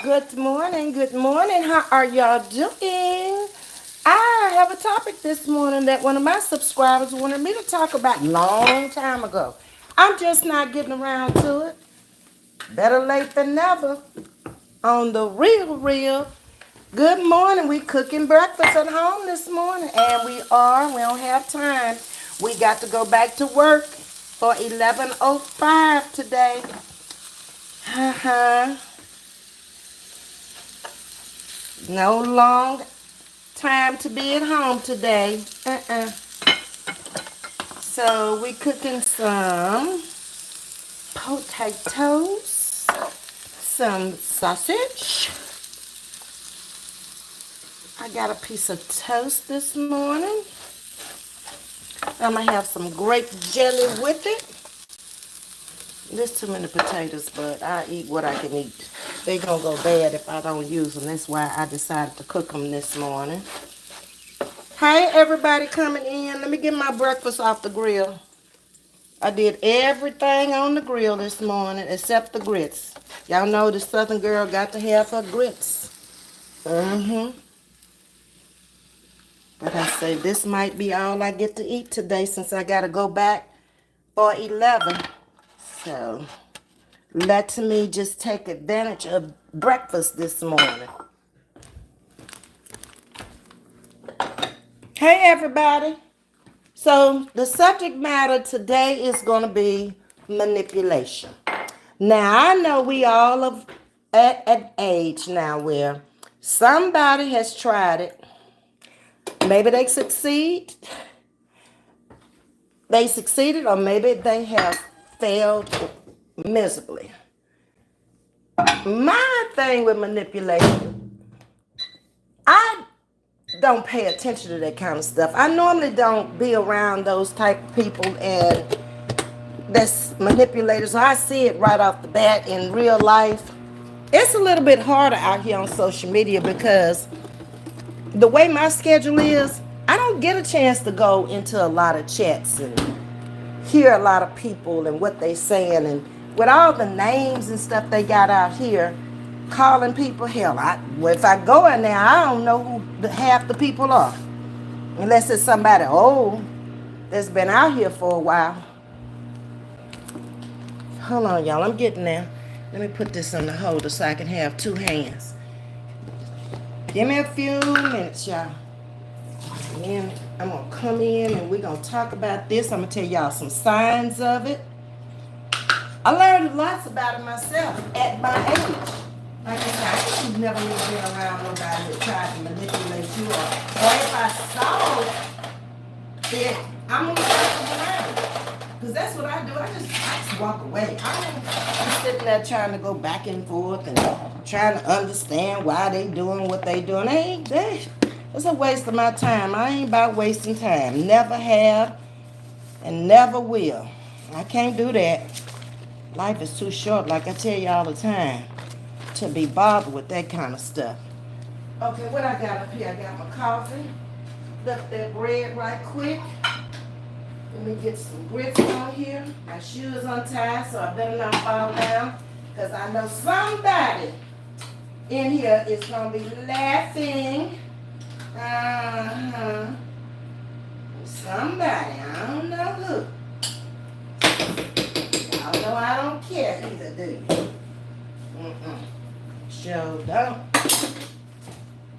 Good morning. Good morning. How are y'all doing? I have a topic this morning that one of my subscribers wanted me to talk about long time ago. I'm just not getting around to it. Better late than never. On the real. Good morning. We cooking breakfast at home this morning, and we are. We don't have time. We got to go back to work for 11:05 today. No long time to be at home today. So we cooking some potatoes, some sausage. I got a piece of toast this morning. I'm gonna have some grape jelly with it. There's too many potatoes, but I eat what I can eat. They gonna go bad if I don't use them. That's why I decided to cook them this morning. Hey, everybody coming in. Let me get my breakfast off the grill. I did everything on the grill this morning except the grits. Y'all know the Southern girl got to have her grits. But I say this might be all I get to eat today since I got to go back for 11. So let me just take advantage of breakfast this morning. Hey, everybody. So the subject matter today is going to be manipulation. Now, I know we all are at an age now where somebody has tried it. Maybe they succeeded, or maybe they have failed miserably. My thing with manipulation, I don't pay attention to that kind of stuff. I normally don't be around those type of people and that's manipulators. I see it right off the bat in real life. It's a little bit harder out here on social media because the way my schedule is, I don't get a chance to go into a lot of chats and hear a lot of people and what they saying, and with all the names and stuff they got out here calling people, hell, if I go in there, I don't know who half the people are unless it's somebody old that's been out here for a while. Hold on, y'all, I'm getting there. Let me put this on the holder so I can have two hands. Give me a few minutes, y'all. And then I'm going to come in and we're going to talk about this. I'm going to tell y'all some signs of it. I learned lots about it myself at my age. Like I said, I ain't never really been around nobody that tried to manipulate you. Or if I saw it, I'm going to walk around. Because that's what I do. I just walk away. I don't be sitting there trying to go back and forth and trying to understand why they doing what they doing. It's a waste of my time. I ain't about wasting time. Never have and never will. I can't do that. Life is too short, like I tell you all the time, to be bothered with that kind of stuff. Okay, what I got up here? I got my coffee. Left that bread right quick. Let me get some grits on here. My shoes untied, so I better not fall down. Because I know somebody in here is going to be laughing. Somebody, I don't know who. Y'all know I don't care either, do you? Sure don't.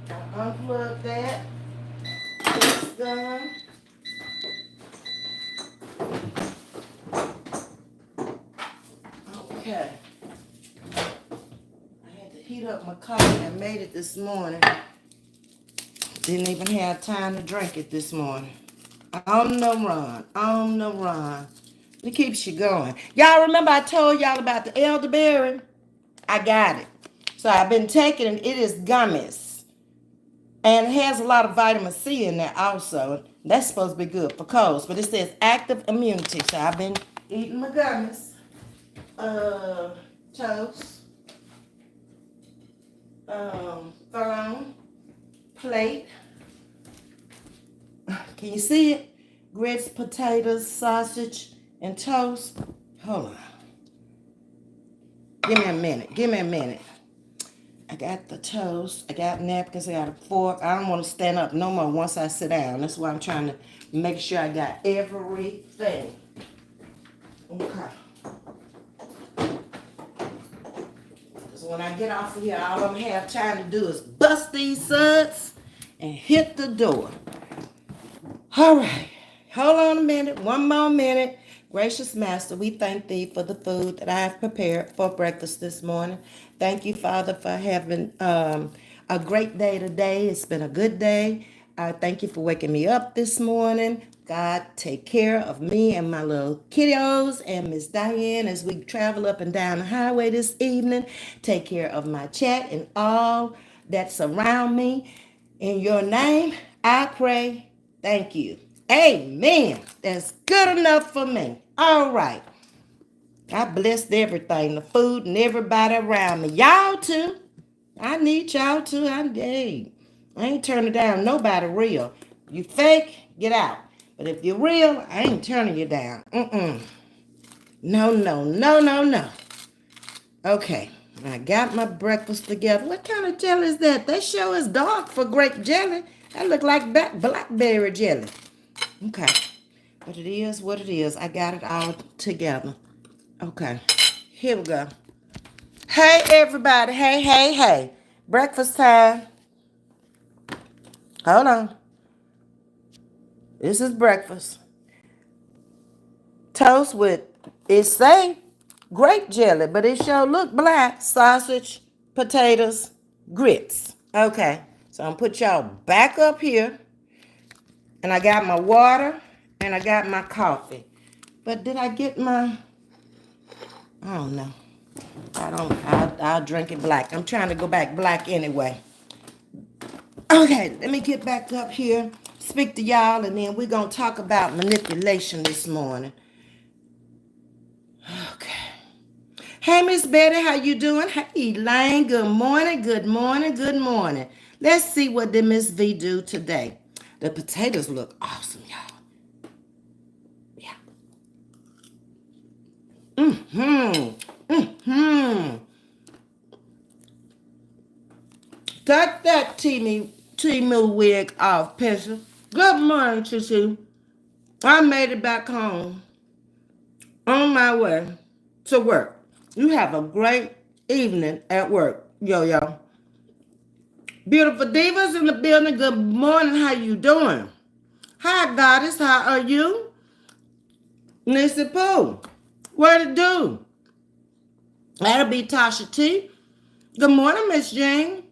I'll unplug that. It's done. Okay. I had to heat up my coffee. I made it this morning. Didn't even have time to drink it this morning. On the run. On the run. It keeps you going. Y'all remember I told y'all about the elderberry? I got it. So I've been taking it. It is gummies. And it has a lot of vitamin C in there also. That's supposed to be good for colds. But it says active immunity. So I've been eating my gummies. Toast. Phone. Plate. Can you see it? Grits, potatoes, sausage, and toast. Hold on. Give me a minute. I got the toast. I got napkins. I got a fork. I don't want to stand up no more once I sit down. That's why I'm trying to make sure I got everything. Okay. Because when I get off of here, all I'm going to have time to do is bust these suds and hit the door. All right. Hold on a minute. One more minute. Gracious Master, we thank thee for the food that I have prepared for breakfast this morning. Thank you, Father, for having a great day today. It's been a good day. I thank you for waking me up this morning. God, take care of me and my little kiddos and Miss Diane as we travel up and down the highway this evening. Take care of my chat and all that surround me. In your name, I pray. Thank you. Amen. That's good enough for me. All right. I blessed everything, the food and everybody around me. Y'all too. I need y'all too. I ain't turning down nobody real. You fake, get out. But if you're real, I ain't turning you down. No, no, no, no, no. Okay. I got my breakfast together. What kind of jelly is that? That sure is dark for grape jelly. That look like blackberry jelly. Okay. But it is what it is. I got it all together. Okay. Here we go. Hey, everybody. Hey, hey, hey. Breakfast time. Hold on. This is breakfast. Toast with, it say grape jelly, but it sure look black. Sausage, potatoes, grits. Okay. So I'm going to put y'all back up here. And I got my water. And I got my coffee. But did I get my... I don't know. I'll drink it black. I'm trying to go back black anyway. Okay, let me get back up here, speak to y'all, and then we're going to talk about manipulation this morning. Okay. Hey, Miss Betty, how you doing? Hey, Elaine, good morning, good morning, good morning. Let's see what did Ms.V do today. The potatoes look awesome, y'all. Yeah. Cut that Timu wig off, pencil. Good morning, Tissy. I made it back home on my way to work. You have a great evening at work, yo. Beautiful divas in the building. Good morning. How you doing? Hi, goddess. How are you? Nissy Pooh. What it do? That'll be Tasha T. Good morning, Miss Jane.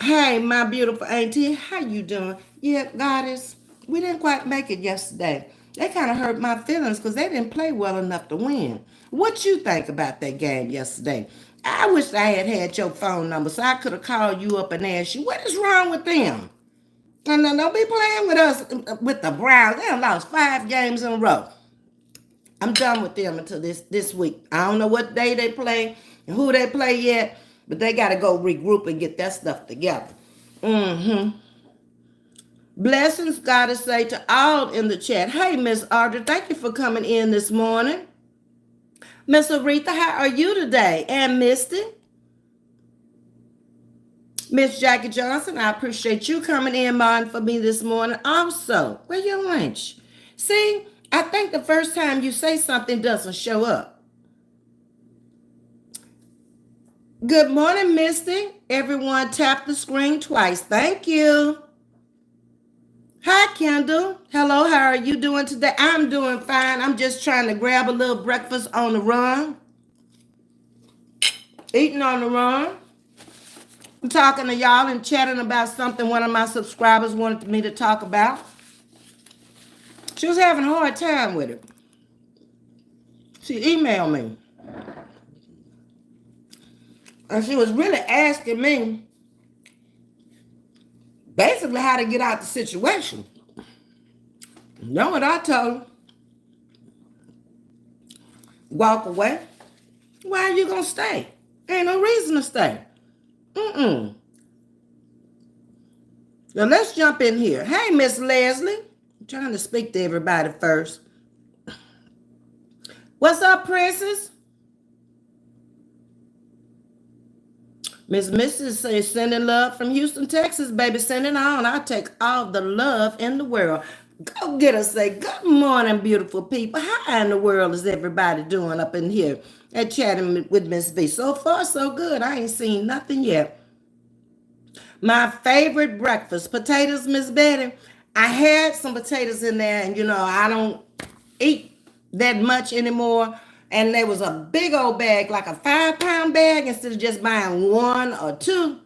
Hey, my beautiful auntie. How you doing? Yeah, goddess. We didn't quite make it yesterday. They kind of hurt my feelings because they didn't play well enough to win. What you think about that game yesterday? I wish I had your phone number so I could have called you up and asked you, what is wrong with them? And don't be playing with us, with the Browns. They done lost 5 games in a row. I'm done with them until this week. I don't know what day they play and who they play yet, but they got to go regroup and get that stuff together. Blessings, gotta say to all in the chat. Hey, Miss Audrey, thank you for coming in this morning. Miss Aretha, how are you today? And Misty? Miss Jackie Johnson, I appreciate you coming in mine for me this morning. Also, where your lunch? See, I think the first time you say something doesn't show up. Good morning, Misty. Everyone tap the screen twice. Thank you. Hi, Kendall. Hello, how are you doing today? I'm doing fine. I'm just trying to grab a little breakfast on the run. Eating on the run. I'm talking to y'all and chatting about something one of my subscribers wanted me to talk about. She was having a hard time with it. She emailed me. And she was really asking me basically how to get out the situation. You know what I told her? Walk away. Why are you going to stay? Ain't no reason to stay. So let's jump in here. Hey, Miss Leslie. I'm trying to speak to everybody first. What's up, princess? Miss Mrs. says, sending love from Houston, Texas, baby. Send it on. I take all the love in the world. Go get us. Say, good morning, beautiful people. How in the world is everybody doing up in here at chatting with Miss V? So far, so good. I ain't seen nothing yet. My favorite breakfast, potatoes, Miss Betty. I had some potatoes in there, and I don't eat that much anymore. And there was a big old bag, like a 5-pound bag, instead of just buying one or two.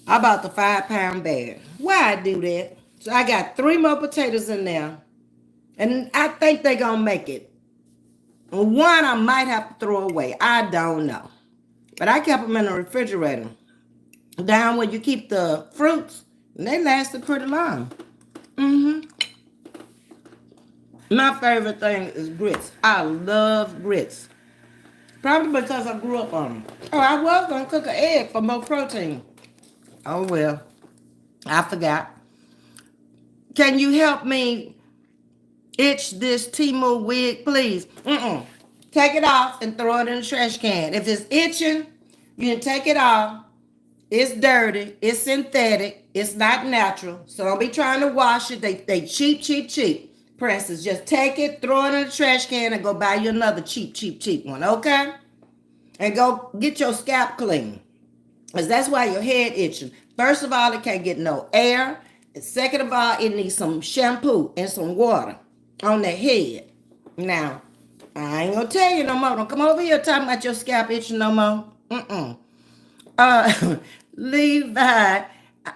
I bought the 5-pound bag. Why I do that? So I got 3 more potatoes in there. And I think they're going to make it. One I might have to throw away. I don't know. But I kept them in the refrigerator. Down where you keep the fruits. And they lasted pretty long. My favorite thing is grits. I love grits. Probably because I grew up on them. Oh, I was going to cook an egg for more protein. Oh, well. I forgot. Can you help me itch this Timu wig, please? Take it off and throw it in the trash can. If it's itching, you can take it off. It's dirty. It's synthetic. It's not natural. So don't be trying to wash it. They cheap presses. Just take it, throw it in the trash can, and go buy you another cheap one, okay? And go get your scalp clean. Because that's why your head itching. First of all, it can't get no air. And second of all, it needs some shampoo and some water on the head. Now, I ain't gonna tell you no more. Don't come over here talking about your scalp itching no more. Levi,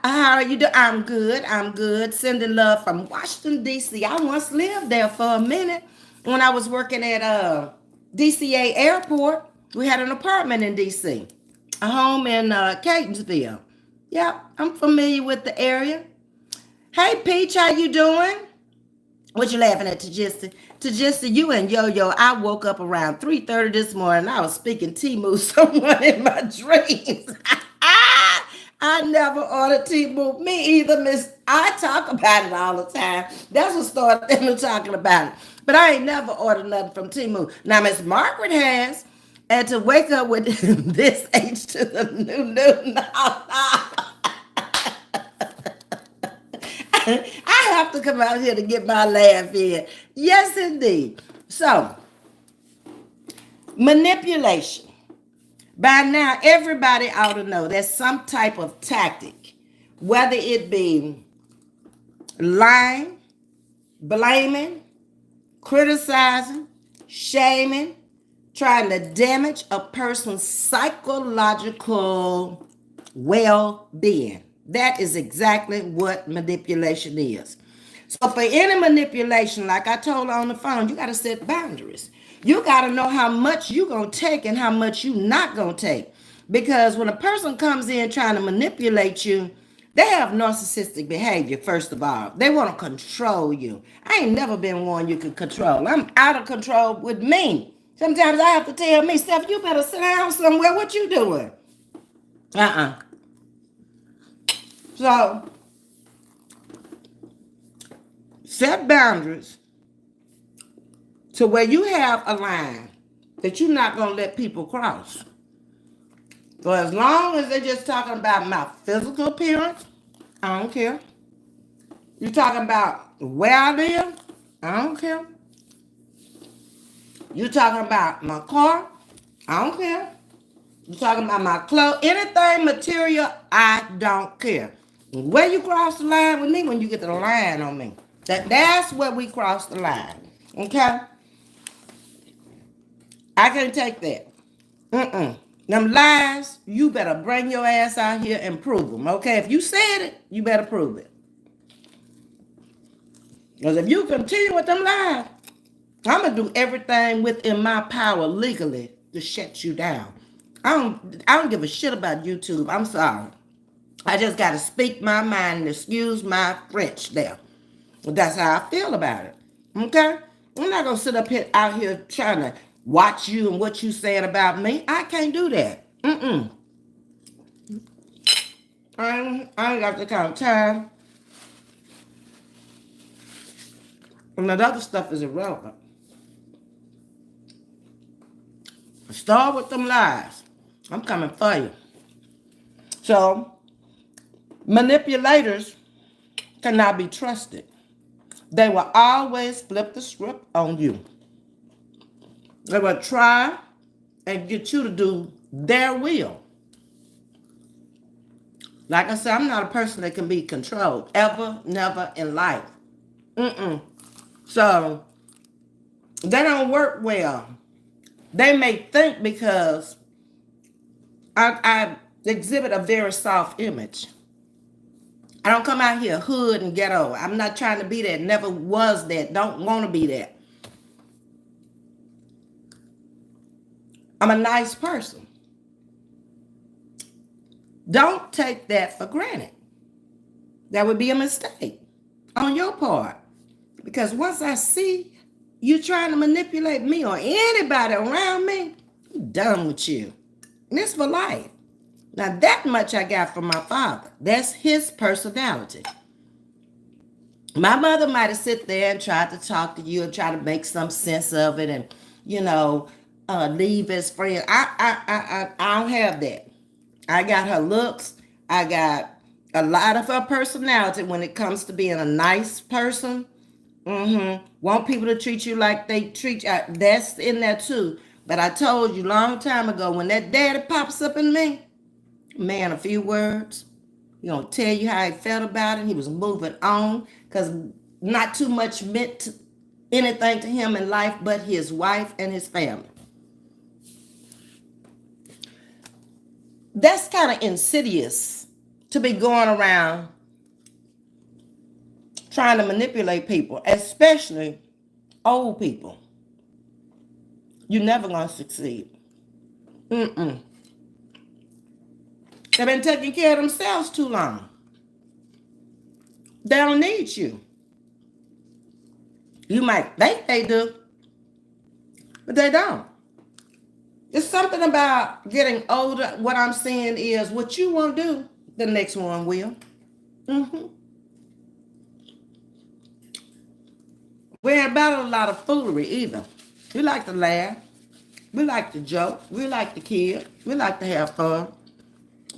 how are you doing? I'm good. Sending love from Washington, D.C. I once lived there for a minute when I was working at DCA Airport. We had an apartment in D.C., a home in Catonsville. Yep, I'm familiar with the area. Hey, Peach, how you doing? What you laughing at, Tajista? Tajista, you and Yo-Yo, I woke up around 3:30 this morning. I was speaking Timu someone in my dreams. I never ordered Timu. Me either, miss. I talk about it all the time. That's what started them talking about it. But I ain't never ordered nothing from Timu. Now, Miss Margaret has. And to wake up with this H to the new, no. I have to come out here to get my laugh in. Yes, indeed. So, manipulation. By now, everybody ought to know there's some type of tactic, whether it be lying, blaming, criticizing, shaming, trying to damage a person's psychological well-being. That is exactly what manipulation is. So for any manipulation, like I told her on the phone, you got to set boundaries. You got to know how much you're going to take and how much you're not going to take. Because when a person comes in trying to manipulate you, they have narcissistic behavior, first of all. They want to control you. I ain't never been one you could control. I'm out of control with me. Sometimes I have to tell me, Steph, you better sit down somewhere. What you doing? So, set boundaries to where you have a line that you're not going to let people cross. So as long as they're just talking about my physical appearance, I don't care. You're talking about where I live, I don't care. You're talking about my car, I don't care. You're talking about my clothes, anything material, I don't care. Where you cross the line with me, when you get to the line on me. That's where we cross the line. Okay? I can't take that. Them lies, you better bring your ass out here and prove them. Okay? If you said it, you better prove it. Because if you continue with them lies, I'm going to do everything within my power legally to shut you down. I don't give a shit about YouTube. I'm sorry. I just got to speak my mind and excuse my French there. That's how I feel about it. Okay? I'm not going to sit up here out here trying to watch you and what you saying about me. I can't do that. I ain't got the kind of time. And that other stuff is irrelevant. Start with them lies. I'm coming for you. So manipulators cannot be trusted. They will always flip the script on you. They will try and get you to do their will. Like I said, I'm not a person that can be controlled. Ever, never in life. So, they don't work well. They may think because I exhibit a very soft image. I don't come out here hood and ghetto. I'm not trying to be that. Never was that. Don't want to be that. I'm a nice person. Don't take that for granted. That would be a mistake on your part. Because once I see you trying to manipulate me or anybody around me, I'm done with you. And it's for life. Now that much I got from my father. That's his personality. My mother might have sit there and tried to talk to you and try to make some sense of it and, leave as friends. I don't have that. I got her looks. I got a lot of her personality when it comes to being a nice person. Want people to treat you like they treat you. That's in there too. But I told you long time ago, when that daddy pops up in me, man, a few words, he gonna tell you how he felt about it. He was moving on because not too much meant anything to him in life but his wife and his family. That's kind of insidious to be going around trying to manipulate people, especially old people. You're never gonna succeed. They've been taking care of themselves too long. They don't need you. You might think they do, but they don't. It's something about getting older. What I'm saying is, what you want to do, the next one will. We ain't about a lot of foolery either. We like to laugh. We like to joke. We like to kill. We like to have fun.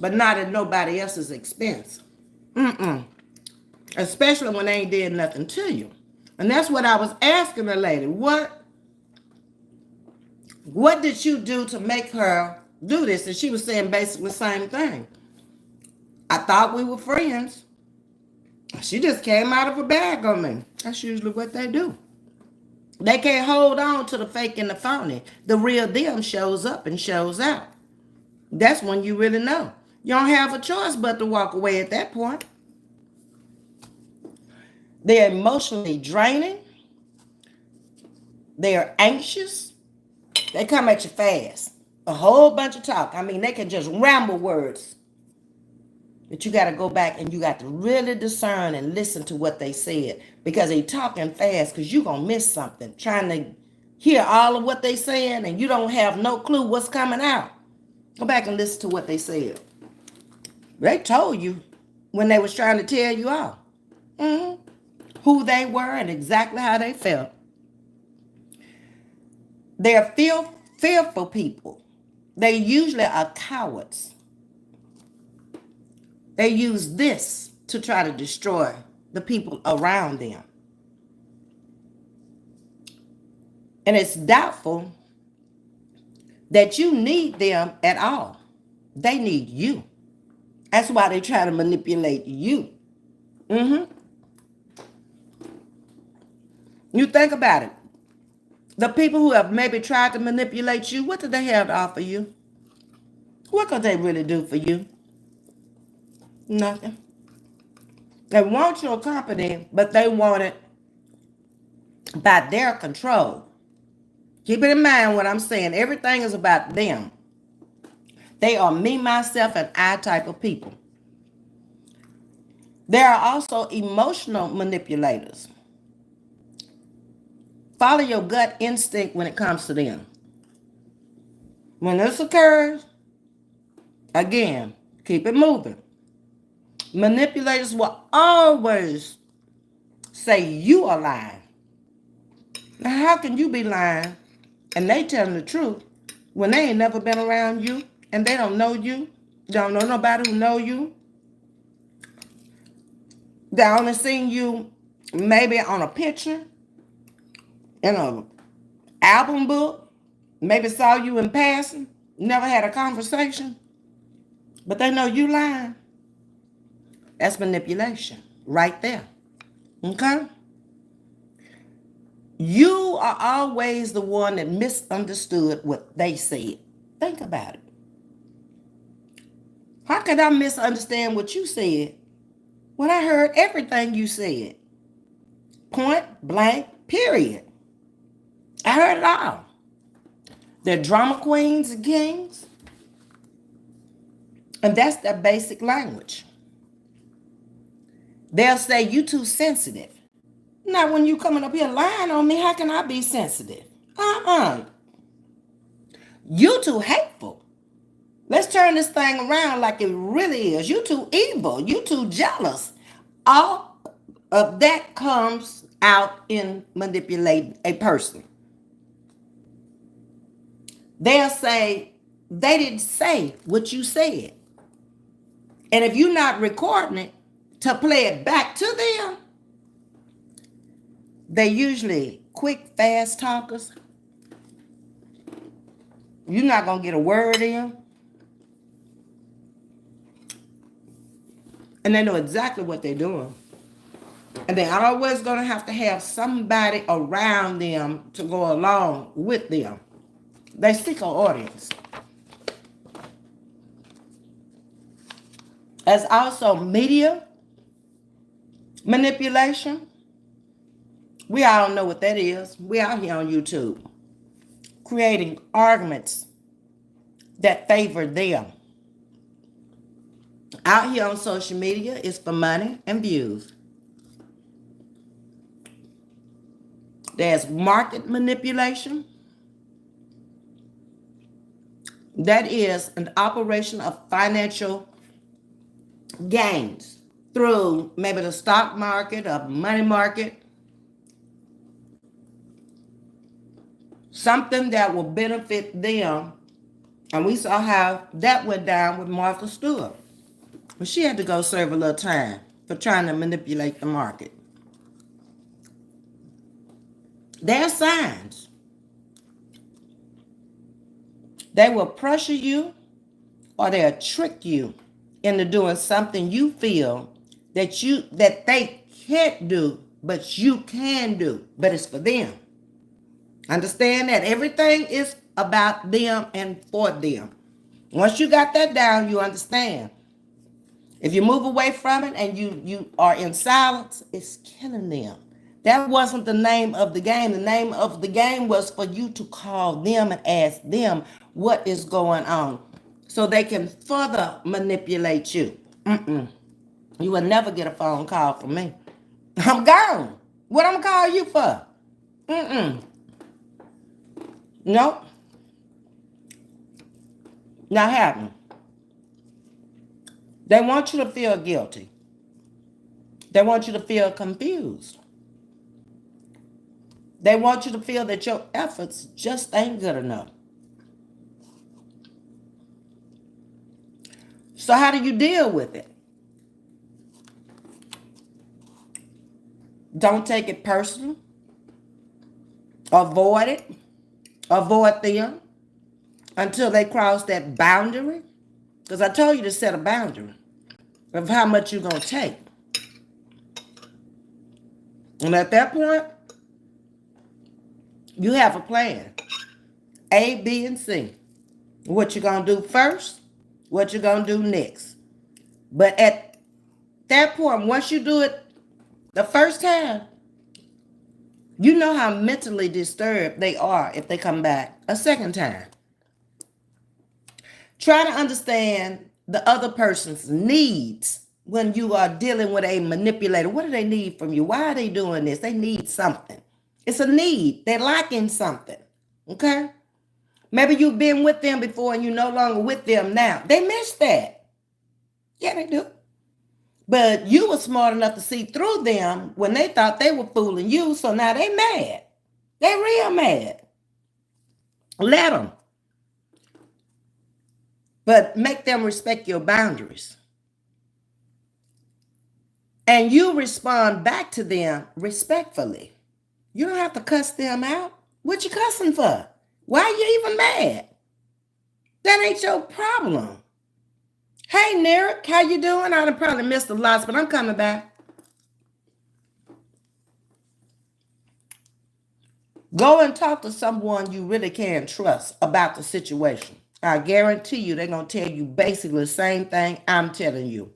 But not at nobody else's expense. Especially when they ain't did nothing to you. And that's what I was asking the lady. What did you do to make her do this? And she was saying basically the same thing. I thought we were friends. She just came out of her bag on me. That's usually what they do. They can't hold on to the fake and the phony. The real them shows up and shows out. That's when you really know. You don't have a choice but to walk away at that point. They're emotionally draining. They're anxious. They come at you fast. A whole bunch of talk. I mean, they can just ramble words. But you got to go back and you got to really discern and listen to what they said. Because they talking fast because you're going to miss something. Trying to hear all of what they saying and you don't have no clue what's coming out. Go back and listen to what they said. They told you when they was trying to tell you all. Who they were and exactly how they felt. They're fearful people. They usually are cowards. They use this to try to destroy the people around them. And it's doubtful that you need them at all. They need you. That's why they try to manipulate you. You think about it. The people who have maybe tried to manipulate you, what do they have to offer you? What could they really do for you? Nothing. They want your company, but they want it by their control. Keep it in mind what I'm saying. Everything is about them. They are me, myself, and I type of people. There are also emotional manipulators. Follow your gut instinct when it comes to them. When this occurs, again, keep it moving. Manipulators will always say you are lying. Now, how can you be lying and they telling the truth when they ain't never been around you and they don't know you? Don't know nobody who know you. They only seen you maybe on a picture, in a album book, maybe saw you in passing, never had a conversation, but they know you lying. That's manipulation right there. Okay? You are always the one that misunderstood what they said. Think about it. How could I misunderstand what you said when I heard everything you said? Point blank, period. I heard it all. They're drama queens and kings. And that's their basic language. They'll say, you too sensitive. Now, when you coming up here lying on me, how can I be sensitive? You too hateful. Let's turn this thing around like it really is. You too evil. You too jealous. All of that comes out in manipulating a person. They'll say, they didn't say what you said. And if you're not recording it to play it back to them, they usually quick, fast talkers. You're not going to get a word in. And they know exactly what they're doing. And they're always going to have somebody around them to go along with them. They seek an audience. As also media manipulation. We all know what that is. We out here on YouTube creating arguments that favor them. Out here on social media is for money and views. There's market manipulation. That is an operation of financial gains through maybe the stock market or money market. Something that will benefit them. And we saw how that went down with Martha Stewart. But she had to go serve a little time for trying to manipulate the market. There are signs. They will pressure you or they'll trick you into doing something you feel that they can't do, but you can do. But it's for them. Understand that everything is about them and for them. Once you got that down, you understand. If you move away from it and you are in silence, it's killing them. That wasn't the name of the game. The name of the game was for you to call them and ask them what is going on so they can further manipulate you. You will never get a phone call from me. I'm gone. What I'm going to call you for? Nope. Not happening. They want you to feel guilty. They want you to feel confused. They want you to feel that your efforts just ain't good enough. So how do you deal with it? Don't take it personal. Avoid it. Avoid them until they cross that boundary. Because I told you to set a boundary of how much you're going to take. And at that point, you have a plan. A, B, and C. What you're going to do first, what you're going to do next. But at that point, once you do it the first time, you know how mentally disturbed they are if they come back a second time. Try to understand the other person's needs when you are dealing with a manipulator. What do they need from you? Why are they doing this? They need something. It's a need. They're lacking something. Okay? Maybe you've been with them before and you're no longer with them now. They miss that. Yeah, they do. But you were smart enough to see through them when they thought they were fooling you, so now they mad. They real mad. Let them. But make them respect your boundaries. And you respond back to them respectfully. You don't have to cuss them out. What you cussing for? Why are you even mad? That ain't your problem. Hey, Nerek, how you doing? I done probably missed a lot, but I'm coming back. Go and talk to someone you really can trust about the situation. I guarantee you they're going to tell you basically the same thing I'm telling you.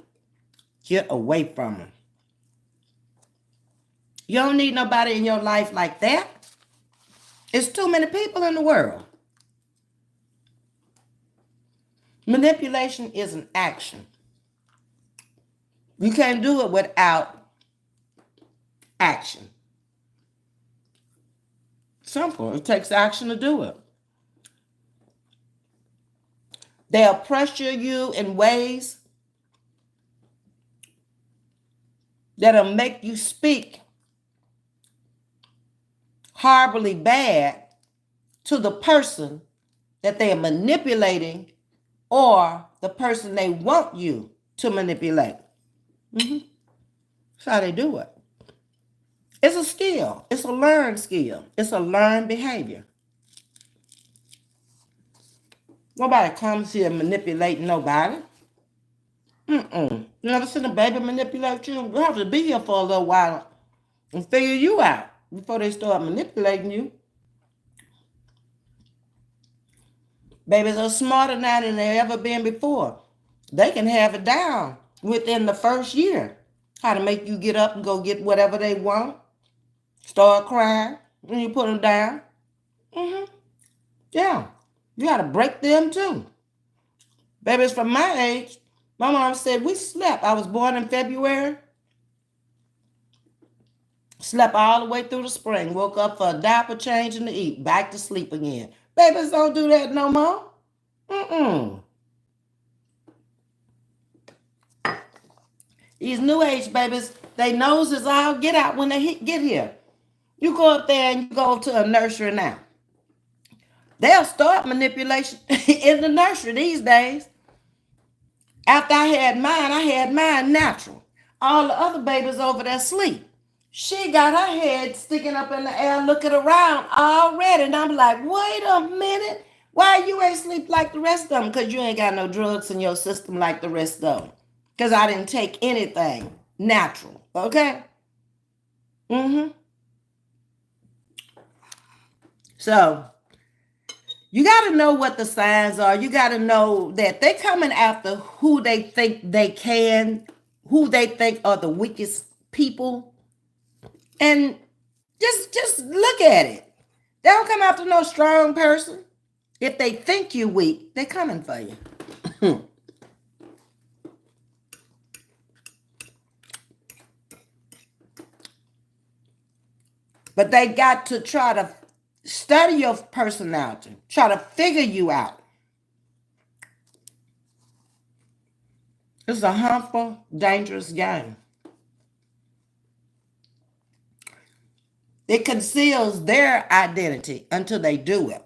Get away from them. You don't need nobody in your life like that. It's too many people in the world. Manipulation is an action. You can't do it without action. Simple. It takes action to do it. They'll pressure you in ways that'll make you speak horribly bad to the person that they are manipulating or the person they want you to manipulate. That's how they do it. It's a skill. It's a learned skill. It's a learned behavior. Nobody comes here manipulating nobody. You never seen a baby manipulate you? You have to be here for a little while and figure you out before they start manipulating you. Babies are smarter now than they've ever been before. They can have it down within the first year. How to make you get up and go get whatever they want. Start crying. And you put them down. Yeah. You got to break them too. Babies from my age, my mom said we slept. I was born in February. Slept all the way through the spring. Woke up for a diaper change and to eat. Back to sleep again. Babies don't do that no more. These new age babies, they noses all get out when they get here. You go up there and you go to a nursery now. They'll start manipulation in the nursery these days. After I had mine natural. All the other babies over there sleep. She got her head sticking up in the air looking around already. And I'm like, wait a minute. Why you ain't sleep like the rest of them? Because you ain't got no drugs in your system like the rest of them. Because I didn't take anything natural. Okay? So, you got to know what the signs are. You got to know that they're coming after who they think they can, who they think are the weakest people. And just look at it. They don't come after no strong person. If they think you're weak, they're coming for you. But they got to try to study your personality. Try to figure you out. It's a harmful, dangerous game. It conceals their identity until they do it.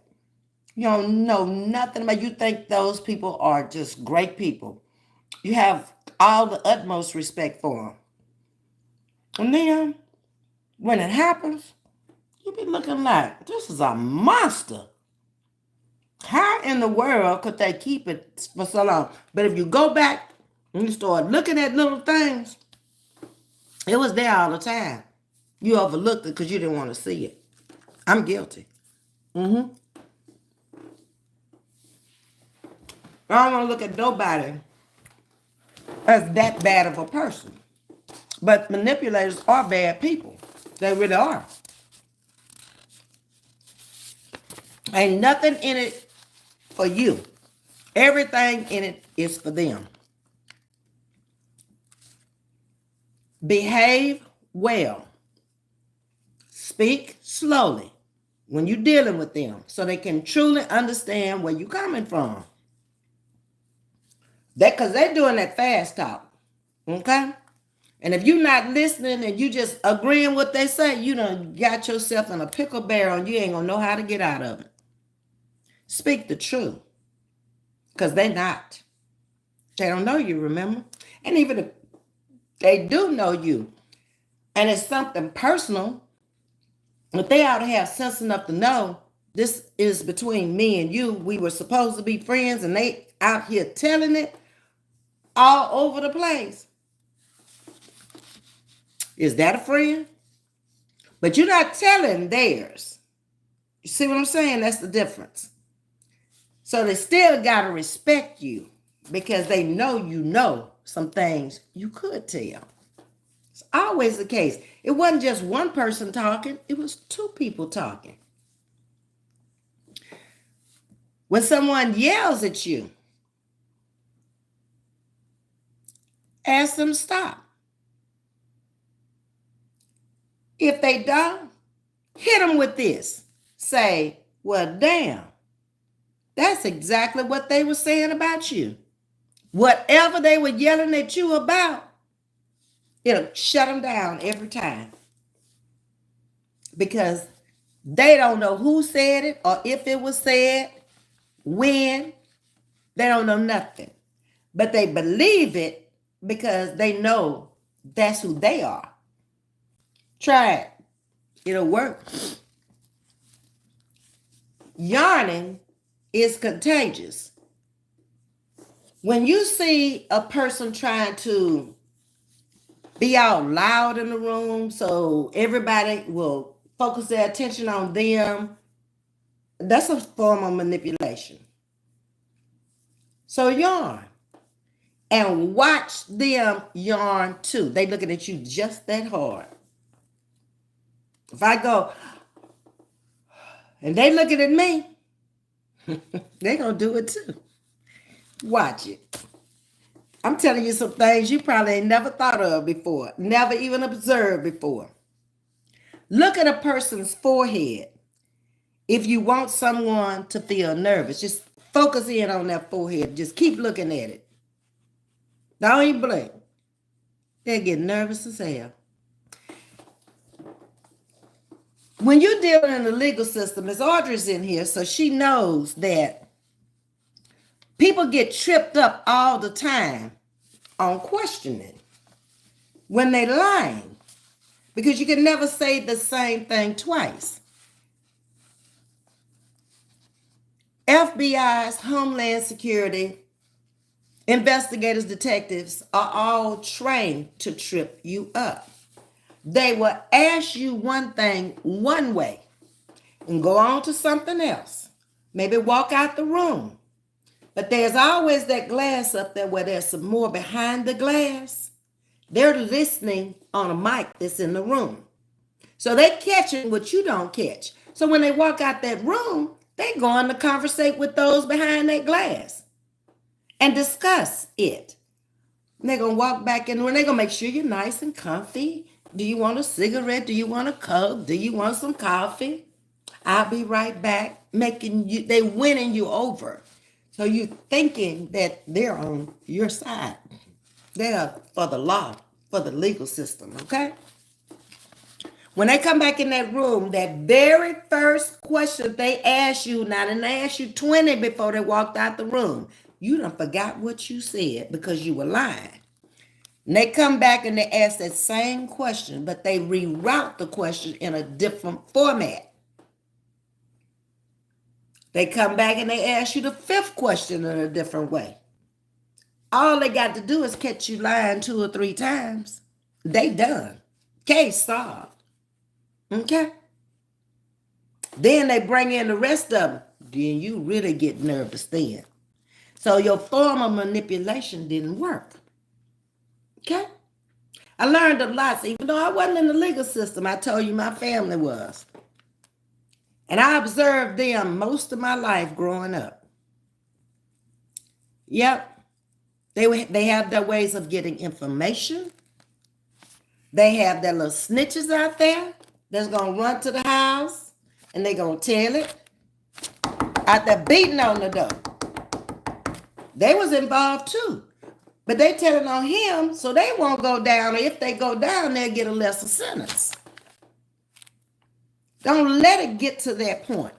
You don't know nothing about. You think those people are just great people. You have all the utmost respect for them. And then, when it happens, you be looking like, this is a monster. How in the world could they keep it for so long? But if you go back and you start looking at little things, it was there all the time. You overlooked it because you didn't want to see it. I'm guilty. I don't want to look at nobody as that bad of a person. But manipulators are bad people. They really are. Ain't nothing in it for you. Everything in it is for them. Behave well. Speak slowly when you're dealing with them so they can truly understand where you're coming from. Because they're doing that fast talk. Okay? And if you're not listening and you just agreeing what they say, you done got yourself in a pickle barrel and you ain't going to know how to get out of it. Speak the truth. Because they're not. They don't know you, remember? And even if they do know you, and it's something personal, but they ought to have sense enough to know this is between me and you. We were supposed to be friends, and they out here telling it all over the place. Is that a friend? But you're not telling theirs. You see what I'm saying? That's the difference. So they still got to respect you because they know some things you could tell. It's always the case. It wasn't just one person talking. It was two people talking. When someone yells at you, ask them to stop. If they don't, hit them with this. Say, well, damn. That's exactly what they were saying about you. Whatever they were yelling at you about, it'll shut them down every time. Because they don't know who said it or if it was said, when. They don't know nothing. But they believe it because they know that's who they are. Try it. It'll work. Yarning is contagious. When you see a person trying to be out loud in the room so everybody will focus their attention on them, that's a form of manipulation. So yarn. And watch them yarn too. They looking at you just that hard. If I go, and they looking at me, they gonna do it too. Watch it. I'm telling you some things you probably ain't never thought of before, never even observed before. Look at a person's forehead. If you want someone to feel nervous, just focus in on that forehead. Just keep looking at it. Don't even blink. They'll get nervous as hell. When you're dealing in the legal system, Ms. Audrey's in here, so she knows that people get tripped up all the time on questioning when they're lying, because you can never say the same thing twice. FBI's, Homeland Security, investigators, detectives are all trained to trip you up. They will ask you one thing one way and go on to something else. Maybe walk out the room. But there's always that glass up there where there's some more behind the glass. They're listening on a mic that's in the room. So they're catching what you don't catch. So when they walk out that room, they go on to conversate with those behind that glass and discuss it. And they're going to walk back in, and they're going to make sure you're nice and comfy. Do you want a cigarette? Do you want a Coke? Do you want some coffee? I'll be right back. They winning you over. So you're thinking that they're on your side. They're for the law, for the legal system, okay? When they come back in that room, that very first question they ask you, now and they ask you 20 before they walked out the room, you done forgot what you said because you were lying. And they come back and they ask that same question, but they reroute the question in a different format. They come back and they ask you the fifth question in a different way. All they got to do is catch you lying 2 or 3 times. They done. Case solved. Okay? Then they bring in the rest of them. Then you really get nervous then. So your form of manipulation didn't work. Okay? I learned a lot. Even though I wasn't in the legal system, I told you my family was. And I observed them most of my life growing up. Yep. They have their ways of getting information. They have their little snitches out there that's going to run to the house and they're going to tell it. Out there beating on the door. They was involved too. But they telling on him so they won't go down. Or if they go down, they'll get a lesser sentence. Don't let it get to that point.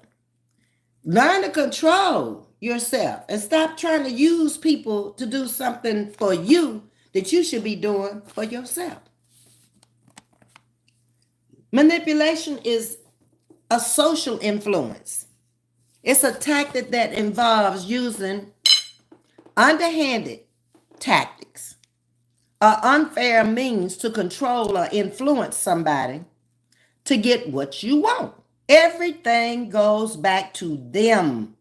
Learn to control yourself and stop trying to use people to do something for you that you should be doing for yourself. Manipulation is a social influence. It's a tactic that involves using underhanded tactics or unfair means to control or influence somebody to get what you want. Everything goes back to them,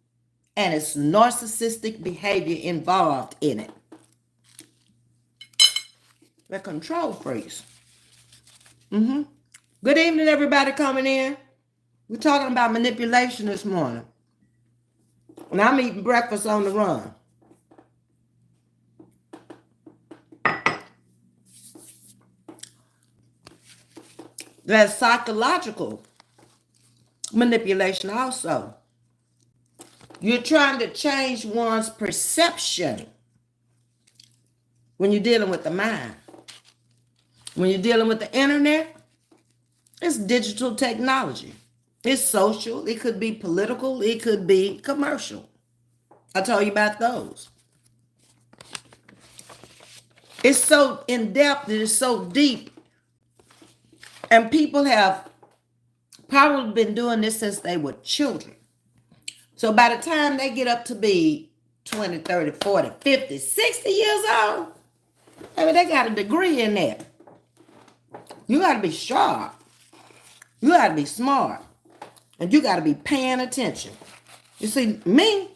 and it's narcissistic behavior involved in it. The control freaks. Good evening, everybody coming in. We're talking about manipulation this morning. And I'm eating breakfast on the run. There's psychological manipulation also. You're trying to change one's perception when you're dealing with the mind. When you're dealing with the internet, it's digital technology. It's social. It could be political. It could be commercial. I told you about those. It's so in-depth. It is so deep. And people have probably been doing this since they were children. So by the time they get up to be 20, 30, 40, 50, 60 years old, I mean, they got a degree in that. You got to be sharp. You got to be smart. And you got to be paying attention. You see, me,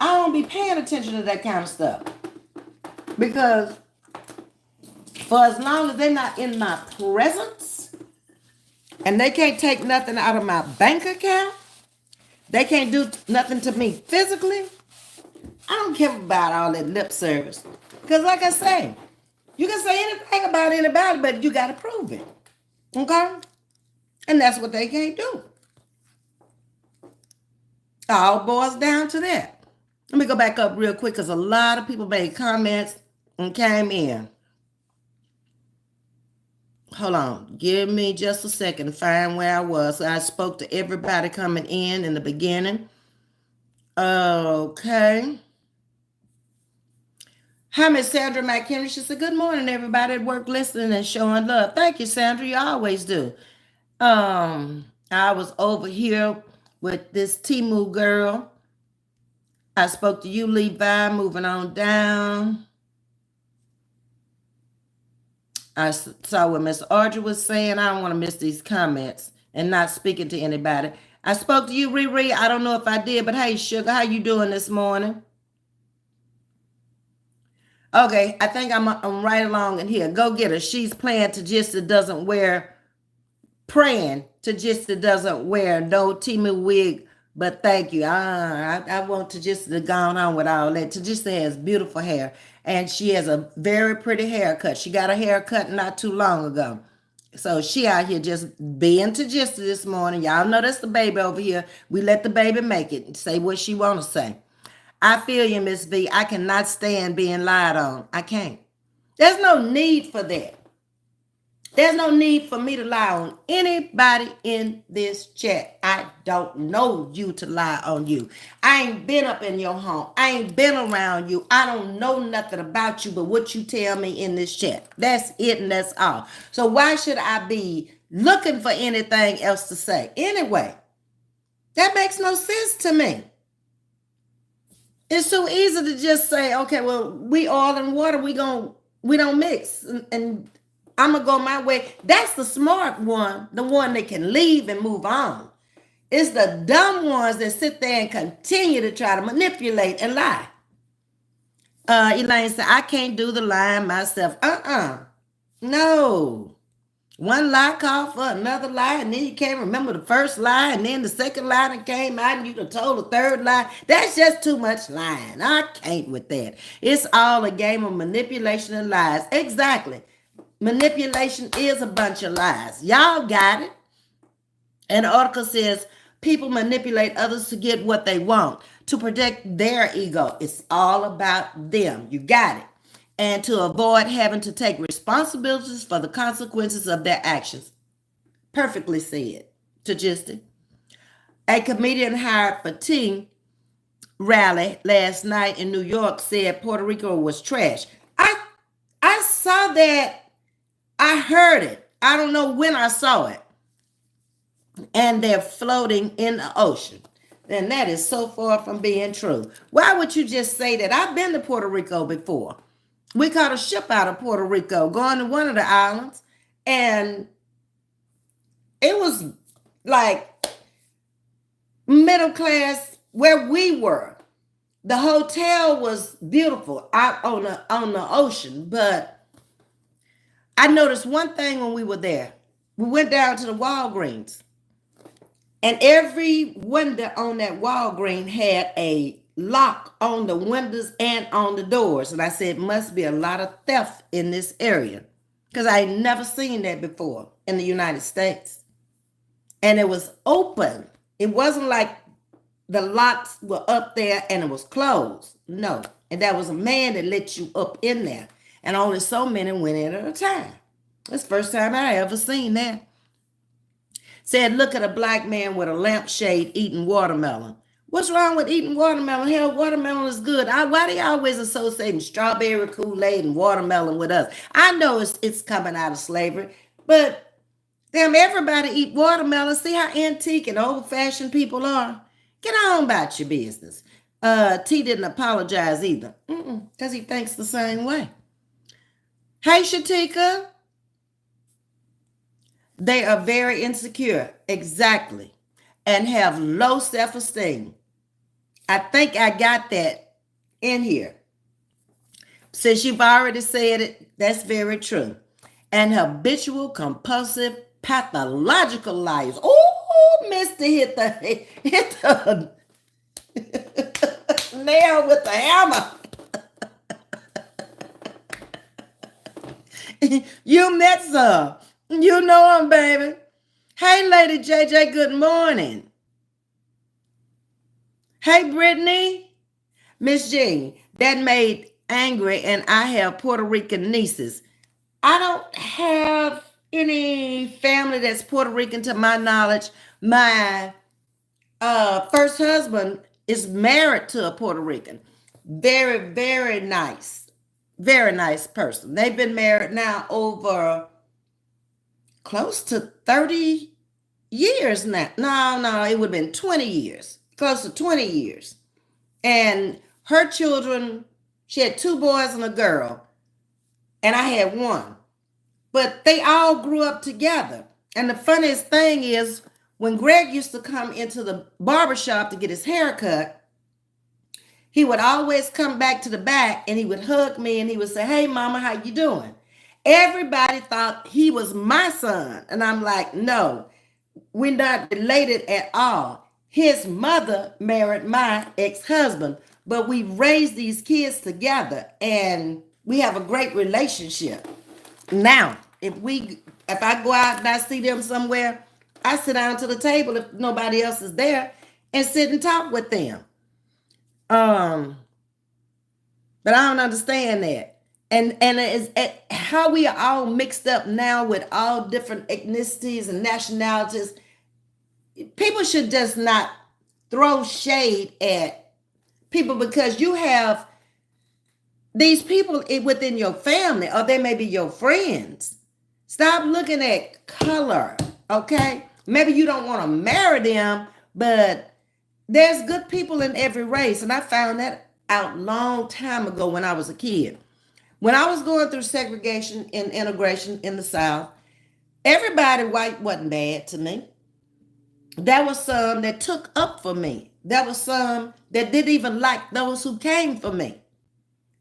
I don't be paying attention to that kind of stuff. Because for as long as they're not in my presence, and they can't take nothing out of my bank account, they can't do nothing to me physically, I don't care about all that lip service. Because like I say, you can say anything about anybody, but you got to prove it. Okay? And that's what they can't do. All boils down to that. Let me go back up real quick because a lot of people made comments and came in. Hold on. Give me just a second to find where I was. I spoke to everybody coming in the beginning. Okay. Hi, Miss Sandra McHenry. She said, good morning, everybody at work listening and showing love. Thank you, Sandra. You always do. I was over here with this Timu girl. I spoke to you, Levi, moving on down. I saw what Miss Audrey was saying. I don't want to miss these comments and not speaking to anybody. I spoke to you, Riri. I don't know if I did, but hey, sugar, how you doing this morning? Okay, I think I'm right along in here. Go get her. She's playing Tajista doesn't wear, praying Tajista doesn't wear no Timu wig, but thank you. I want Tajista to go on with all that. Tajista has beautiful hair, and she has a very pretty haircut. She got a haircut not too long ago. So she out here just being Tajista this morning. Y'all know that's the baby over here. We let the baby make it and say what she want to say. I feel you, Ms. V. I cannot stand being lied on. I can't. There's no need for that. There's no need for me to lie on anybody in this chat. I don't know you to lie on you. I ain't been up in your home. I ain't been around you. I don't know nothing about you but what you tell me in this chat. That's it and that's all. So why should I be looking for anything else to say? Anyway, that makes no sense to me. It's so easy to just say, okay, well, we oil and water, we don't mix. And I'm going to go my way. That's the smart one, the one that can leave and move on. It's the dumb ones that sit there and continue to try to manipulate and lie. Elaine said, I can't do the lying myself. No. One lie called for another lie, and then you can't remember the first lie, and then the second lie that came out, and you done told the third lie. That's just too much lying. I can't with that. It's all a game of manipulation and lies. Exactly. Manipulation is a bunch of lies. Y'all got it. And the article says, people manipulate others to get what they want, to protect their ego. It's all about them. You got it. And to avoid having to take responsibilities for the consequences of their actions. Perfectly said, Tajista. A comedian hired for tea rally last night in New York said Puerto Rico was trash. I saw that. I heard it. I don't know when I saw it. And they're floating in the ocean. And that is so far from being true. Why would you just say that? I've been to Puerto Rico before. We caught a ship out of Puerto Rico going to one of the islands, and it was like middle class where we were. The hotel was beautiful out on the ocean, but I noticed one thing when we were there. We went down to the Walgreens, and every window on that Walgreens had a lock on the windows and on the doors. And I said, must be a lot of theft in this area, because I had never seen that before in the United States. And it was open. It wasn't like the locks were up there and it was closed. No. And that was a man that let you up in there. And only so many went in at a time. That's the first time I ever seen that. Said, look at a black man with a lampshade eating watermelon. What's wrong with eating watermelon? Hell, watermelon is good. Why do you always associate strawberry Kool-Aid and watermelon with us? I know it's coming out of slavery, but damn, everybody eat watermelon. See how antique and old-fashioned people are? Get on about your business. T didn't apologize either, because he thinks the same way. Hey, Shatika. They are very insecure, exactly, and have low self-esteem. I think I got that in here. Since you've already said it, that's very true. And habitual, compulsive, pathological liars. Oh, Mister hit the nail with the hammer. You met some. You know him, baby. Hey, Lady JJ, good morning. Hey, Brittany. Miss Jean, that made angry, and I have Puerto Rican nieces. I don't have any family that's Puerto Rican to my knowledge. My first husband is married to a Puerto Rican. Very, very nice. Very nice person. They've been married now over close to 30 years now. No, it would have been 20 years. Close to 20 years. And her children, she had 2 boys and a girl. And I had 1. But they all grew up together. And the funniest thing is, when Greg used to come into the barbershop to get his hair cut, he would always come back to the back and he would hug me and he would say, hey, mama, how you doing? Everybody thought he was my son. And I'm like, no, we're not related at all. His mother married my ex-husband, but we raised these kids together and we have a great relationship. Now, if I go out and I see them somewhere, I sit down to the table if nobody else is there and sit and talk with them. But I don't understand that. And it's how we are all mixed up now with all different ethnicities and nationalities. People should just not throw shade at people because you have these people within your family, or they may be your friends. Stop looking at color, okay? Maybe you don't want to marry them, but there's good people in every race. And I found that out a long time ago when I was a kid. When I was going through segregation and integration in the South, everybody white wasn't bad to me. There was some that took up for me. There was some that didn't even like those who came for me.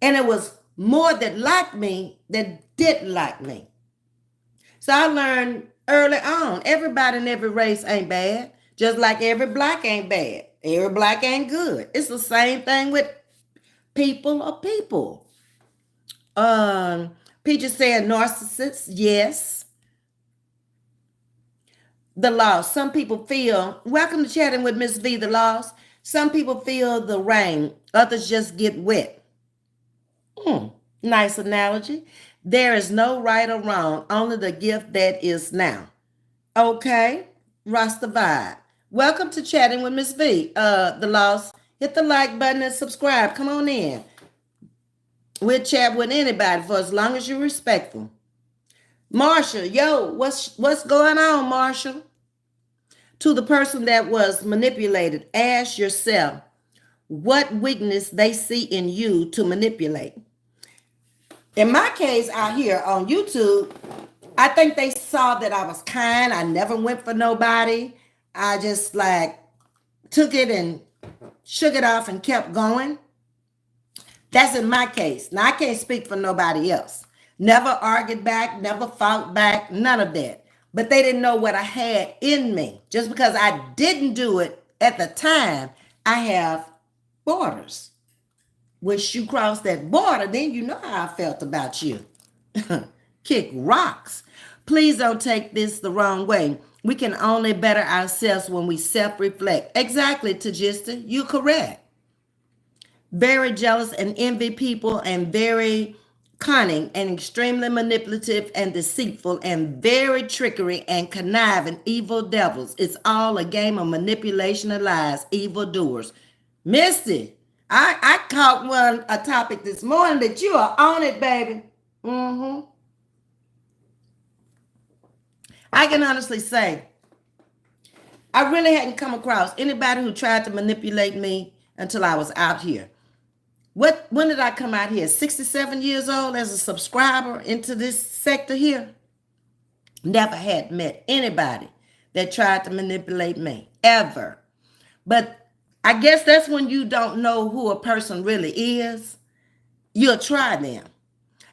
And it was more that liked me that didn't like me. So I learned early on, everybody in every race ain't bad. Just like every black ain't bad. Every black ain't good. It's the same thing with people or people. Peaches saying narcissists, yes. The loss. Some people feel, welcome to Chatting with Ms.V, the loss. Some people feel the rain. Others just get wet. Nice analogy. There is no right or wrong, only the gift that is now. Okay, Rasta vibe. Welcome to Chatting with Ms.V, the loss. Hit the like button and subscribe. Come on in. We'll chat with anybody for as long as you're respectful. Marshall, yo, what's going on, Marshall? To the person that was manipulated, ask yourself what weakness they see in you to manipulate. In my case, out here on YouTube, I think they saw that I was kind. I never went for nobody. I just like took it and shook it off and kept going. That's in my case. Now, I can't speak for nobody else. Never argued back, never fought back, none of that. But they didn't know what I had in me. Just because I didn't do it at the time, I have borders. Once you cross that border, then you know how I felt about you. Kick rocks. Please don't take this the wrong way. We can only better ourselves when we self-reflect. Exactly, Tajista. You're correct. Very jealous and envy people, and very cunning and extremely manipulative and deceitful and very trickery and conniving evil devils. It's all a game of manipulation and lies, evil doers. Misty, I caught a topic this morning that you are on it, baby. I can honestly say, I really hadn't come across anybody who tried to manipulate me until I was out here. When did I come out here? 67 years old as a subscriber into this sector here? Never had met anybody that tried to manipulate me, ever. But I guess that's when you don't know who a person really is. You'll try them.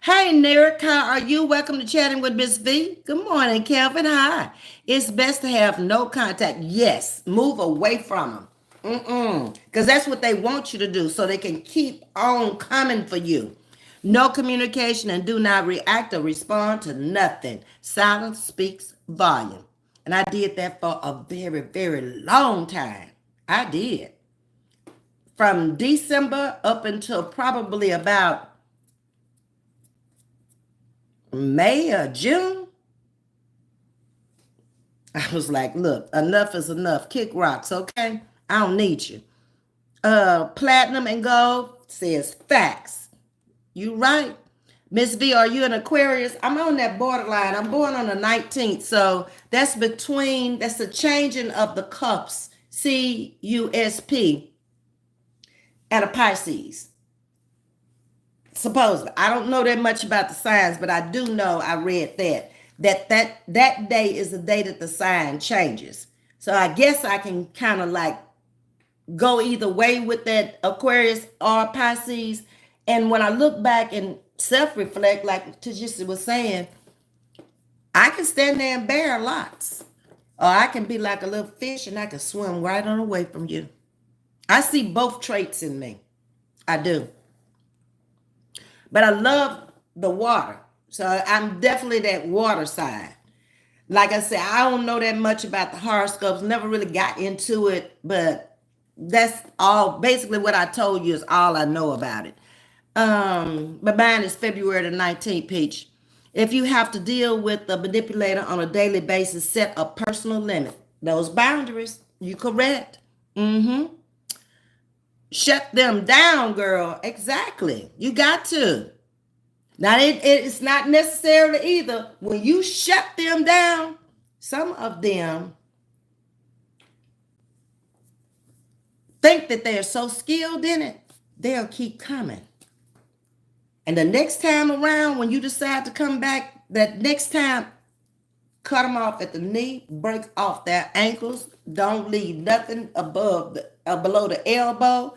Hey, Nerek, how are you? Welcome to Chatting with Ms.V. Good morning, Kelvin. Hi. It's best to have no contact. Yes, move away from them. Because that's what they want you to do, so they can keep on coming for you. No communication, and do not react or respond to nothing. Silence speaks volume. And I did that for a very, very long time. I did. From December up until probably about May or June, I was like, look, enough is enough. Kick rocks, okay? I don't need you. Platinum and gold says facts. You right. Ms.V, are you an Aquarius? I'm on that borderline. I'm born on the 19th. So that's the changing of the cups, C-U-S-P, and a Pisces. Supposedly. I don't know that much about the signs, but I do know I read that day is the day that the sign changes. So I guess I can kind of like go either way with that Aquarius or Pisces. And when I look back and self-reflect, like Tajissa was saying, I can stand there and bear lots. Or I can be like a little fish and I can swim right on away from you. I see both traits in me. I do. But I love the water. So I'm definitely that water side. Like I said, I don't know that much about the horoscopes. Never really got into it. But that's all. Basically what I told you is all I know about it. But mine is February the 19th, Peach. If you have to deal with the manipulator on a daily basis, set a personal limit. Those boundaries, you correct. Shut them down, girl. Exactly. You got to. Now, it's not necessarily either. When you shut them down, some of them think that they're so skilled in it, they'll keep coming. And the next time around, when you decide to come back, that next time, cut them off at the knee, break off their ankles. Don't leave nothing below the elbow.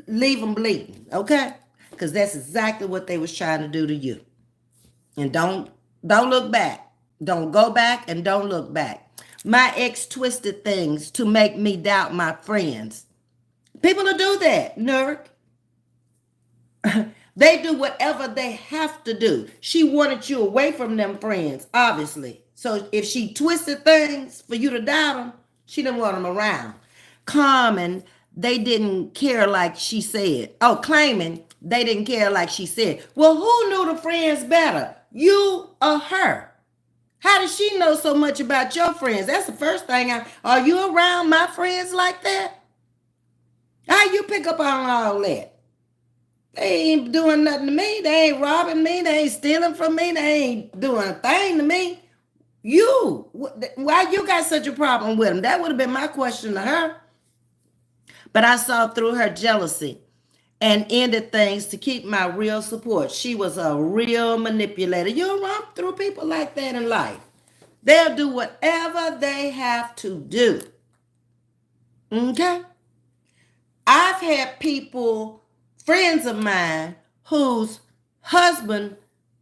Leave them bleeding, okay? Because that's exactly what they was trying to do to you. And don't look back. Don't go back and don't look back. My ex twisted things to make me doubt my friends. People will do that, Nurk. They do whatever they have to do. She wanted you away from them friends, obviously. So if she twisted things for you to doubt them, she didn't want them around. Claiming they didn't care like she said. Oh, claiming they didn't care like she said. Well, who knew the friends better? You or her? How does she know so much about your friends? That's the first thing. Are you around my friends like that? How you pick up on all that? They ain't doing nothing to me. They ain't robbing me. They ain't stealing from me. They ain't doing a thing to me. You, why you got such a problem with them? That would have been my question to her. But I saw through her jealousy and ended things to keep my real support. She was a real manipulator. You'll run through people like that in life. They'll do whatever they have to do. Okay? I've had people, friends of mine, whose husband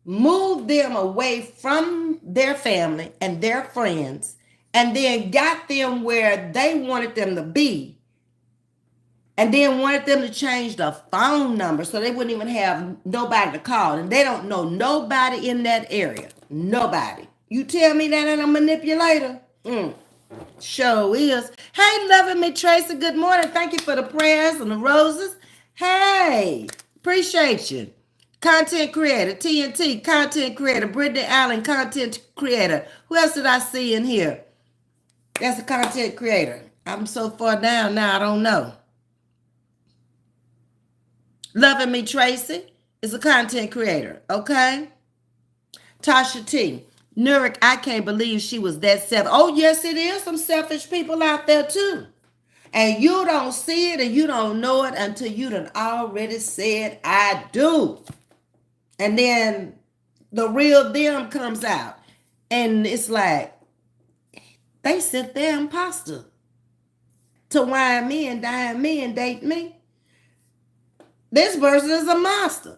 moved them away from their family and their friends and then got them where they wanted them to be and then wanted them to change the phone number so they wouldn't even have nobody to call. And they don't know nobody in that area. Nobody. You tell me that ain't a manipulator? Sure is. Hey, loving me, Tracy. Good morning. Thank you for the prayers and the roses. Hey, appreciate you. Content creator, TNT, content creator, Brittany Allen, content creator. Who else did I see in here? That's a content creator. I'm so far down now, I don't know. Loving me, Tracy is a content creator, okay? Tasha T. Nurik, I can't believe she was that selfish. Oh, yes, it is some selfish people out there, too. And you don't see it and you don't know it until you done already said, I do. And then the real them comes out. And it's like, they sent their imposter to wine me and dine me and date me. This person is a monster.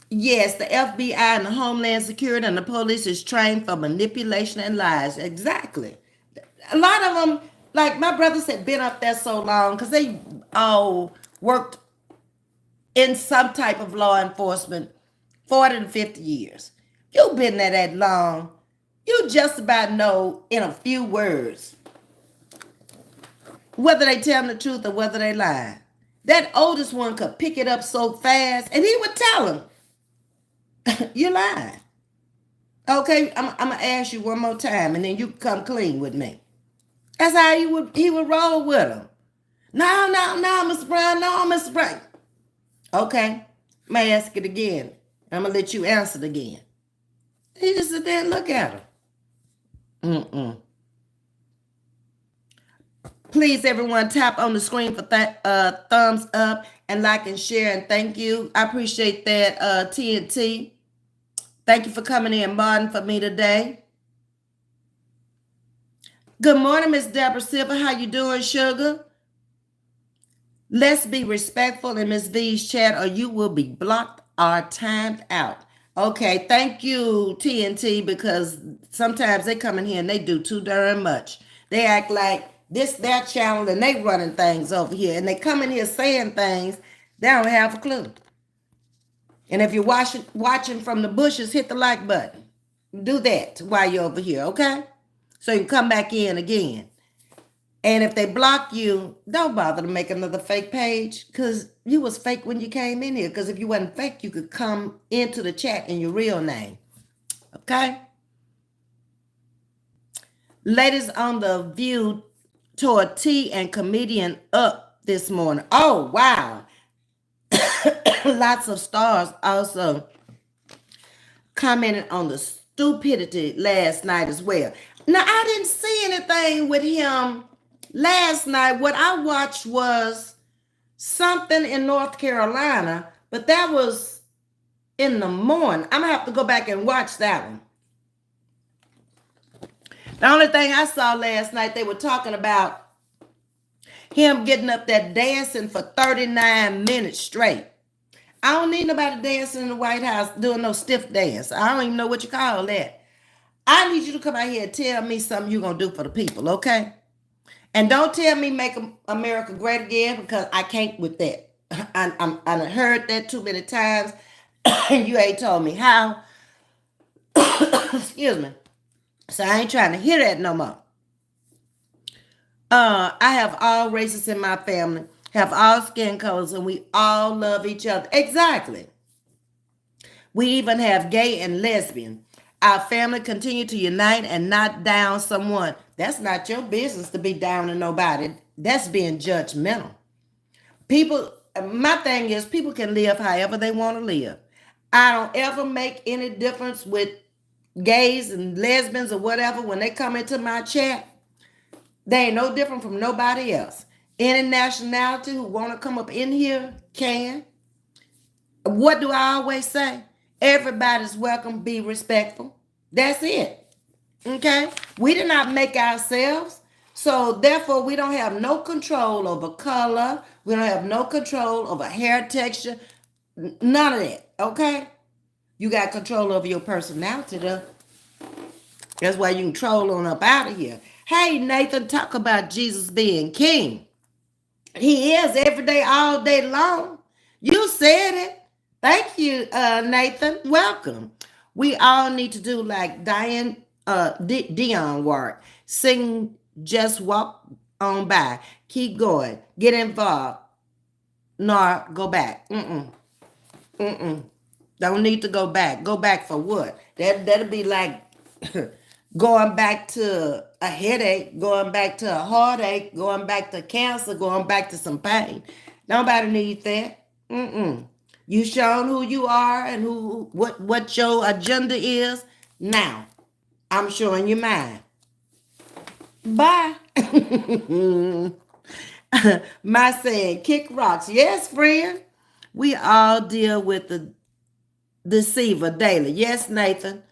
Yes, the FBI and the Homeland Security and the police is trained for manipulation and lies. Exactly. A lot of them, like my brothers had been up there so long because they all worked in some type of law enforcement 40 to 50 years. You've been there that long. You just about know in a few words whether they telling the truth or whether they lie. That oldest one could pick it up so fast and he would tell him, you lied. Okay, I'm gonna ask you one more time and then you come clean with me. That's how he would roll with him. No, Mr. Brown, no, Mr. Brown. Okay, may ask it again. I'm gonna let you answer it again. He just sit there and look at her. Please, everyone, tap on the screen for thumbs up and like and share and thank you. I appreciate that, TNT. Thank you for coming in, Martin, for me today. Good morning, Miss Deborah Silver. How you doing, sugar? Let's be respectful in Ms. V's chat or you will be blocked or timed out. Okay, thank you, TNT, because sometimes they come in here and they do too darn much. They act like this their channel and they running things over here. And they come in here saying things, they don't have a clue. And if you're watching from the bushes, hit the like button. Do that while you're over here, okay? So you can come back in again. And if they block you, don't bother to make another fake page because you was fake when you came in here. Because if you wasn't fake, you could come into the chat in your real name. Okay? Ladies on the view toward tea and comedian up this morning. Oh, wow. Lots of stars also commented on the stupidity last night as well. Now, I didn't see anything with him last night. What I watched was something in North Carolina, but that was in the morning. I'm going to have to go back and watch that one. The only thing I saw last night, they were talking about him getting up there dancing for 39 minutes straight. I don't need nobody dancing in the White House doing no stiff dance. I don't even know what you call that. I need you to come out here and tell me something you're going to do for the people, okay? And don't tell me make America great again because I can't with that. I heard that too many times. You ain't told me how. Excuse me. So I ain't trying to hear that no more. I have all races in my family, have all skin colors, and we all love each other. Exactly. We even have gay and lesbian. Our family continue to unite and not down someone. That's not your business to be down on nobody. That's being judgmental. People, my thing is, people can live however they want to live. I don't ever make any difference with gays and lesbians or whatever when they come into my chat. They ain't no different from nobody else. Any nationality who want to come up in here can. What do I always say? Everybody's welcome. Be respectful. That's it. Okay? We did not make ourselves. So therefore, we don't have no control over color. We don't have no control over hair texture. None of that. Okay? You got control over your personality though. That's why you can troll on up out of here. Hey, Nathan, talk about Jesus being king. He is every day, all day long. You said it. Thank you, Nathan. Welcome. We all need to do like Dion work. Sing, just walk on by. Keep going. Get involved. Nor go back. Don't need to go back. Go back for what? That'll be like going back to a headache, going back to a heartache, going back to cancer, going back to some pain. Nobody needs that. You shown who you are and what your agenda is. Now, I'm showing you mine. Bye. My saying, kick rocks. Yes, friend. We all deal with the deceiver daily. Yes, Nathan.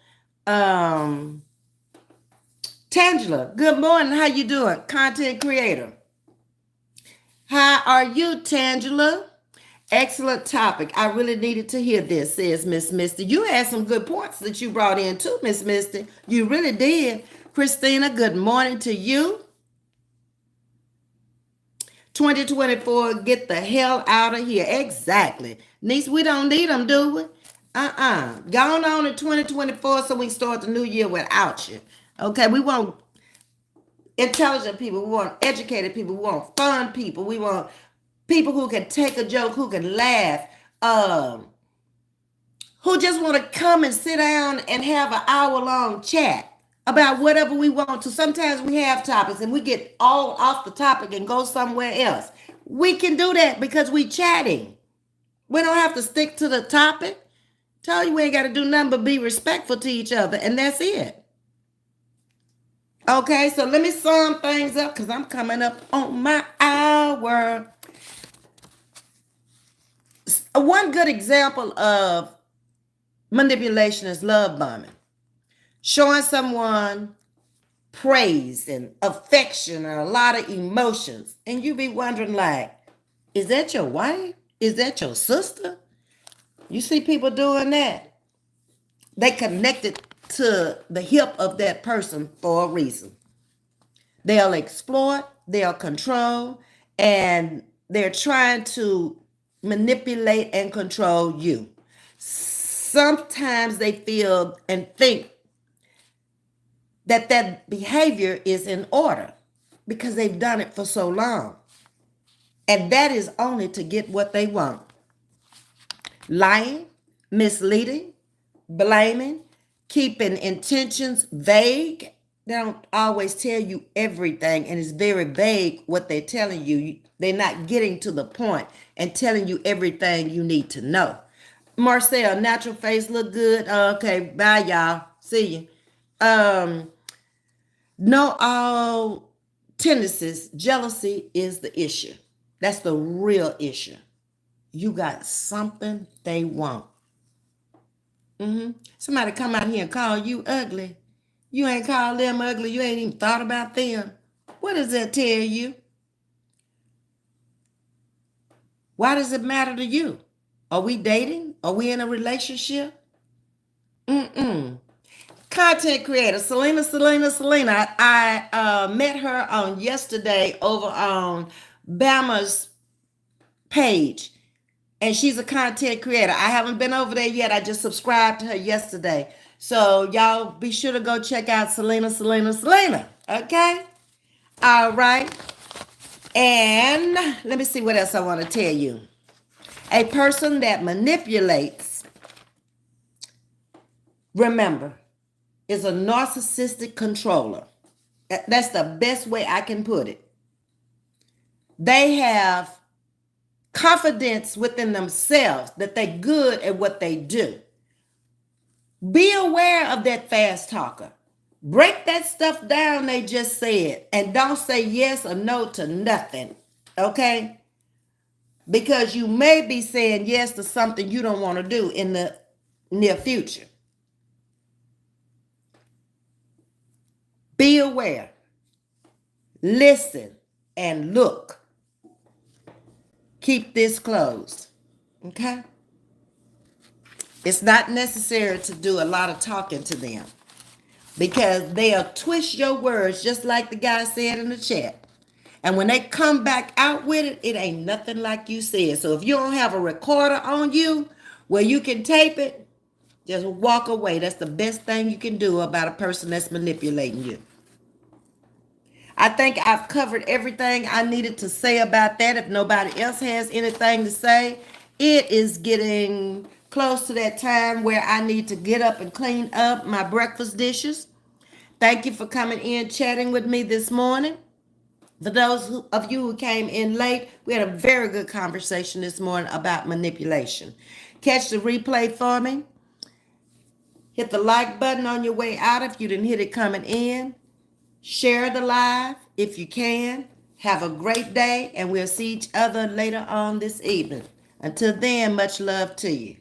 Tangela, good morning. How you doing? Content creator. How are you, Tangela? Excellent topic. I really needed to hear this, says Miss Misty. You had some good points that you brought in too, Miss Misty. You really did. Christina, good morning to you. 2024, get the hell out of here. Exactly. Niece, we don't need them, do we? Going on in 2024 so we can start the new year without you. Okay, we want intelligent people. We want educated people. We want fun people. We want people who can take a joke, who can laugh, who just want to come and sit down and have an hour-long chat about whatever we want to. Sometimes we have topics and we get all off the topic and go somewhere else. We can do that because we chatting. We don't have to stick to the topic. Tell you we ain't got to do nothing but be respectful to each other, and that's it. Okay, so let me sum things up because I'm coming up on my hour. One good example of manipulation is love bombing. Showing someone praise and affection and a lot of emotions. And you be wondering like, is that your wife? Is that your sister? You see people doing that. They connected to the hip of that person for a reason. They'll exploit, they'll control, and they're trying to manipulate and control you. Sometimes they feel and think that behavior is in order because they've done it for so long. And that is only to get what they want. Lying, misleading, blaming, keeping intentions vague. They don't always tell you everything, and it's very vague what they're telling you. They're not getting to the point and telling you everything you need to know. Marcel, natural face look good. Okay, bye y'all. See you. No, all tendencies, jealousy is the issue. That's the real issue. You got something they want. Somebody come out here and call you ugly. You ain't called them ugly. You ain't even thought about them. What does that tell you? Why does it matter to you? Are we dating? Are we in a relationship? Content creator, Selena. I met her on yesterday over on Bama's page. And she's a content creator. I haven't been over there yet. I just subscribed to her yesterday. So y'all be sure to go check out Selena. Okay? All right. And let me see what else I want to tell you. A person that manipulates, remember, is a narcissistic controller. That's the best way I can put it. They have confidence within themselves that they're good at what they do. Be aware of that fast talker. Break that stuff down they just said and don't say yes or no to nothing, okay? Because you may be saying yes to something you don't want to do in the near future. Be aware, listen, and look. Keep this closed, okay? It's not necessary to do a lot of talking to them because they'll twist your words just like the guy said in the chat. And when they come back out with it, it ain't nothing like you said. So if you don't have a recorder on you where you can tape it, just walk away. That's the best thing you can do about a person that's manipulating you. I think I've covered everything I needed to say about that. If nobody else has anything to say, it is getting close to that time where I need to get up and clean up my breakfast dishes. Thank you for coming in, chatting with me this morning. For those of you who came in late, we had a very good conversation this morning about manipulation. Catch the replay for me. Hit the like button on your way out if you didn't hit it coming in. Share the live if you can. Have a great day, and we'll see each other later on this evening. Until then, much love to you.